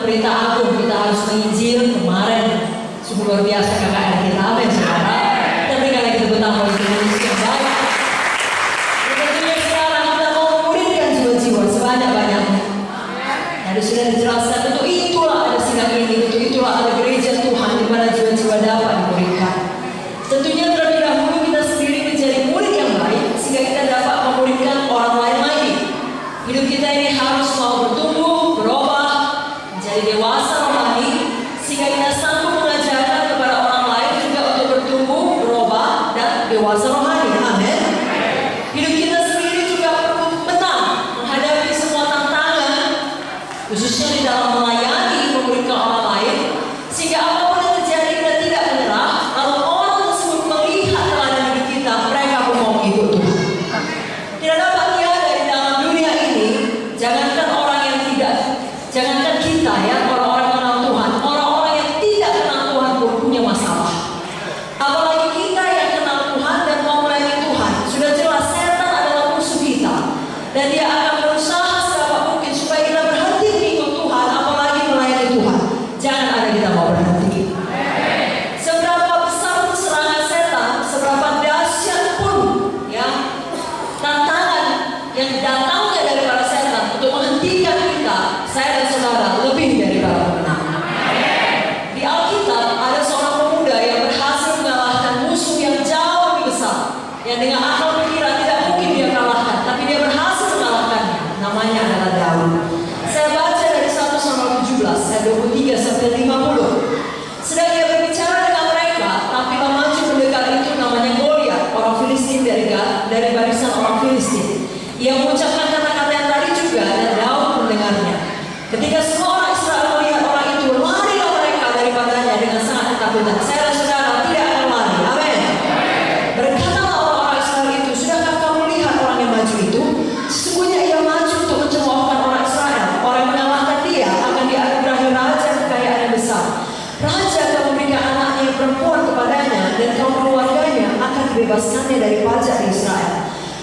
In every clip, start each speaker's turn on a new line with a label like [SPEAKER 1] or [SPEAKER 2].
[SPEAKER 1] berita agung, kita harus menginjil. Kemarin sungguh luar biasa KKR kita, amin saudara. Tapi kalau kita betapa itu yang baik. Tentunya sekarang kita mau memulihkan jiwa-jiwa sebanyak-banyaknya. Tadi sudah dijelaskan, untuk itulah ada sidang ini, untuk itulah ada gereja Tuhan di mana jiwa-jiwa dapat dimulihkan. Tentunya terlebih dahulu kita sendiri menjadi murid yang baik sehingga kita dapat memulihkan orang lain lagi. Hidup kita ini harus mau bertumbuh, berubah, menjadi dewasa rohani sehingga kita sanggup mengajarkan kepada orang lain juga untuk bertumbuh, berubah dan dewasa rohani. Amin. Hidup kita sendiri juga perlu menang menghadapi semua tantangan, khususnya di dalam melayani, memulihkan orang lain, sehingga apapun yang terjadi kita tidak menyerah. Kalau orang tersebut melihat teladan hidup kita, mereka pun mau ikut Tuhan. Tidak dapat tiada di dalam dunia ini, jangankan orang yang tidak, jangankan kita ya, orang-orang kenal Tuhan, orang-orang yang tidak kenal Tuhan pun punya masalah. Apalagi kita yang kenal Tuhan dan mau melayani Tuhan, sudah jelas setan adalah musuh kita, dan dia akan berusaha sedapat mungkin supaya kita berhenti mengikut Tuhan, apalagi melayani Tuhan. Jangan ada kita mau berhenti. Seberapa besar pun serangan setan, seberapa dahsyat pun ya tantangan yang datangnya daripada setan untuk menghentikan kita, saya dan saudara lebih daripada pemenang. Di Alkitab ada seorang pemuda yang berhasil mengalahkan musuh yang jauh lebih besar, yang dengan akal pikiran tidak mungkin dia kalahkan, tapi dia berhasil mengalahkannya. Namanya adalah Daud. Saya baca dari 1 Samuel 17 ayat 23 sampai 50. Sedang ia berbicara dengan mereka, tampillah maju pendekat itu namanya Goliat, orang Filistin dari barisan orang Filistin. Ia mengucapkan kata-kata yang tadi juga dan Daud mendengarnya. Ketika semua orang Israel melihat orang itu, larilah mereka daripadanya dengan sangat ketakutan. Saya dan saudara tidak akan lari. Amin. Berkatalah orang-orang Israel itu, sudahkah kamu lihat orang yang maju itu? Sesungguhnya ia maju untuk mencemoohkan orang Israel. Orang yang mengalahkan dia akan dianugerahi raja kekayaan yang besar. Raja akan memberikan anaknya yang perempuan kepadanya, dan kaum keluarganya akan dibebaskannya dari pajak di Israel.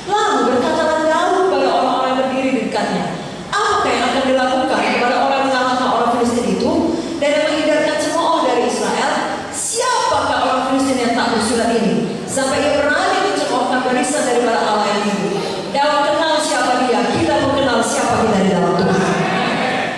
[SPEAKER 1] Lalu berkatalah Daud kepada orang-orang yang berdiri di dekatnya, apakah yang akan dilakukan kepada orang yang mengalahkan orang Filistin itu dan yang menghindarkan cemooh dari Israel? Siapakah orang Filistin yang tak bersurat ini sampai ia berani mencemoohkan barisan daripada Allah yang tinggi? Daud kenal siapa dia, kita pun kenal siapa kita di dalam Tuhan.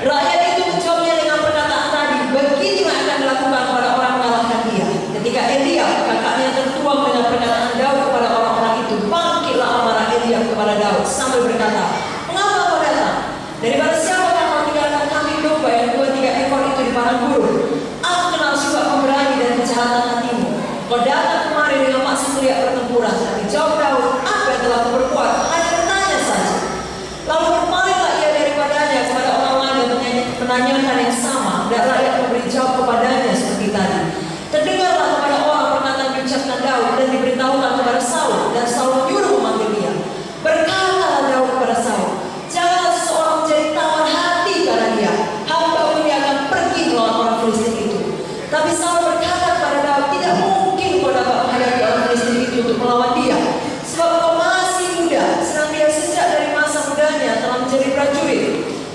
[SPEAKER 1] Rakyat itu menjawabnya dengan perkataan tadi, begitu yang akan dilakukan kepada orang yang mengalahkan dia. Ketika Eliab, kakaknya, tertuang dengan perkataan Daud kepada orang-orang itu, bangkitlah amarah Eliab kepada Daud sambil berkata, mengapa kau datang? Daripada siapakah kau tinggalkan kambing domba yang 2-3 ekor itu di padang gurun? Aku kenal sifat pemberani dan kejahatan hatimu. Kau datang kemari dengan maksud melihat pertempuran. Tapi jawab Daud, apa yang telah kau perbuat? Hanya bertanya saja. Lalu berpalinglah ia daripadanya kepada orang lain dan menanyakan yang sama, dan rakyat memberi jawab kepadanya seperti tadi. Terdengarlah kepada orang perkataan diucapkan Daud dan diberitahukan kepada Saul, dan Saul menyuruh memanggil dia. Berkatalah Daud kepada Saul, janganlah seseorang menjadi tawar hati karena dia, hamba ini akan pergi melawan orang Filistin itu. Tapi Saul berkata kepada Daud, tidak mungkin kau dapat menghadapi orang Filistin itu untuk melawan dia, sebab kau masih muda, sedang dia sejak dari masa mudanya telah menjadi prajurit.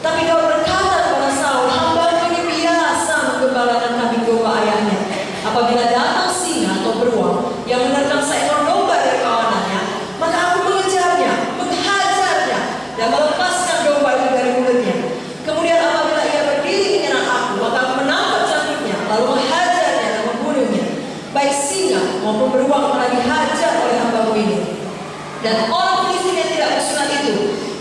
[SPEAKER 1] Tapi Daud berkata kepada Saul, hamba ini biasa menggembalakan kambing domba ayahnya. Apabila datang singa atau beruang yang menerkam seekor domba dari kawanannya, maka aku mengejarnya, menghajarnya, dan melepaskan domba itu dari mulutnya. Kemudian apabila ia berdiri menyerang aku, maka aku menangkap cangkutnya, lalu menghajarnya dan membunuhnya. Baik singa maupun beruang telah dihajar oleh hambamu ini. Dan orang Filistin yang tidak bersunat itu,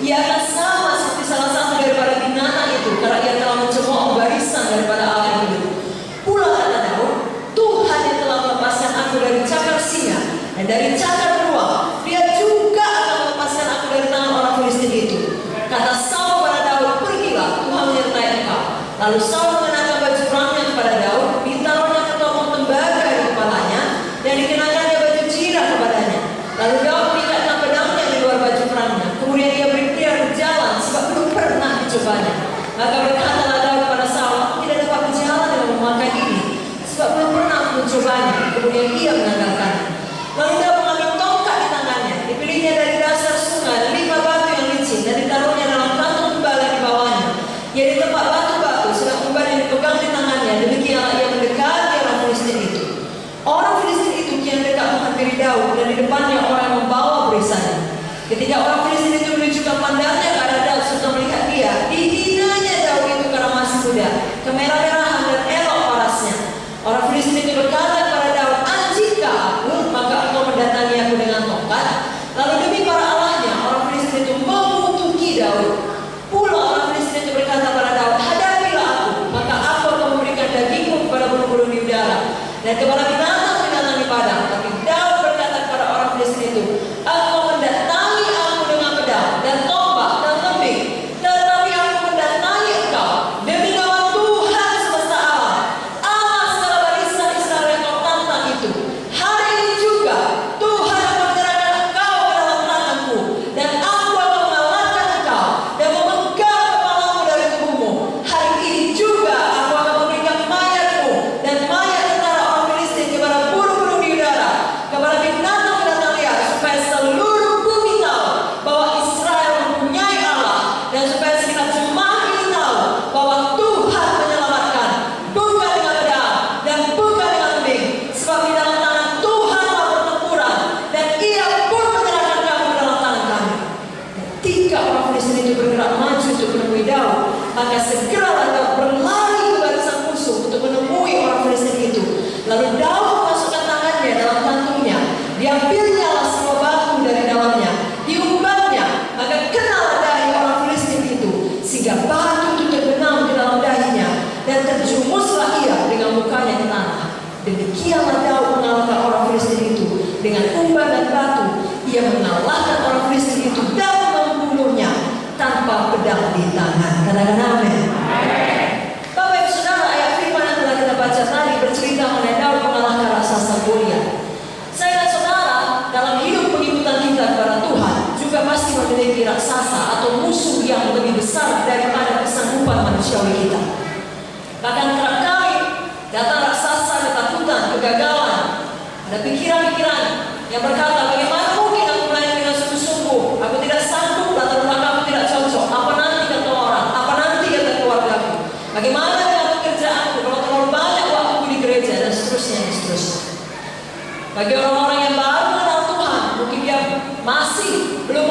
[SPEAKER 1] ia akan sama seperti salah satu daripada binatang itu, karena ia telah mencemooh barisan daripada Allah yang hidup. Pula kata Daud, Tuhan yang telah melepaskan aku dari cakar singa dan dari cakar beruang, dia juga akan melepaskan aku dari tangan orang Filistin itu. Kata Saul kepada Daud, pergilah, Tuhan menyertai engkau. Lalu Saul mengenakan baju perangnya kepada Daud, ditaruhnya ketopong tembaga di kepalanya, dan dikenakannya baju jirah kepadanya. Lalu Daud mengikatkan pedangnya di luar baju perangnya. Kemudian ia bergerak berjalan sebab belum pernah dicobanya. Maka berkatalah Daud kepada Saul, aku tidak dapat berjalan dengan memakai ini, sebab belum pernah mencobanya. Kemudian ia mengandalkannya. Lalu Daud mengambil tongkat di tangannya, dipilihnya dari dasar sungai 5 batu yang licin, dan ditaruhnya dalam kantong tembaga di bawahnya. Ia di tempat batu-batu, sedang umban yang dan kepada binatang-binatang di padang. Tapi Daud berkata kepada orang Filistin itu, "Engkau mendatangi aku dengan pedang dan tombak dan tembing, tetapi aku mendatangi engkau demi nama Tuhan semesta alam, Allah segala barisan Israel yang kau tantang itu. Hari ini juga Tuhan akan menyerahkan engkau ke dalam tanganku, dan aku akan mengalahkan engkau dan memegang kepalamu dari tubuhmu. Hari ini juga aku akan memberikan mayatmu dan mayat tentara orang Filistin kepada burung-burung di udara, kepada binatang-binatang liar, supaya seluruh bumi tahu bahwa Israel mempunyai Allah, dan supaya segenap jemaat ini tahu bahwa Tuhan menyelamatkan, bukan dengan pedang dan bukan dengan tembing, sebab di dalam tangan Tuhanlah pertempuran, dan Ia pun menyerahkan kamu ke dalam tangan kami." Ketika orang Filistin itu bergerak maju untuk menemui Daud, maka segeralah Daud berlari ke barisan musuh untuk menemui orang Filistin itu. Lalu Daud memasukkan tangannya dalam kantungnya, diambilnya semua batu dari dalamnya, diumbannya, maka kenalah dahi orang Filistin itu, sehingga batu itu terbenam ke dalam dahinya, dan terjumuslah ia dengan mukanya ke tanah. Demikianlah Daud mengalahkan orang Filistin itu dengan umban dan batu. Ia mengalahkan orang Filistin itu dan membunuhnya tanpa pedang di tangan. Katakan amin. Bapak Ibu Saudara, ayat firman yang telah kita baca tadi bercerita mengenai Daud mengalahkan raksasa Goliat. Saya dan saudara, dalam hidup pengikutan kita kepada Tuhan juga pasti memiliki raksasa atau musuh yang lebih besar daripada kesanggupan manusiawi kita. Bahkan kerap kali datang raksasa ketakutan, kegagalan, ada pikiran-pikiran yang berkata, "Bagaimana mungkin aku melayani dengan sungguh-sungguh? Aku tidak sanggup, latar belakang aku tidak cocok. Apa nanti kata orang? Apa nanti kata keluargaku? Bagaimana dengan pekerjaanku kalau terlalu banyak waktu di gereja?" dan seterusnya dan seterusnya. Bagi orang-orang yang baru mengenal Tuhan, mungkin dia masih belum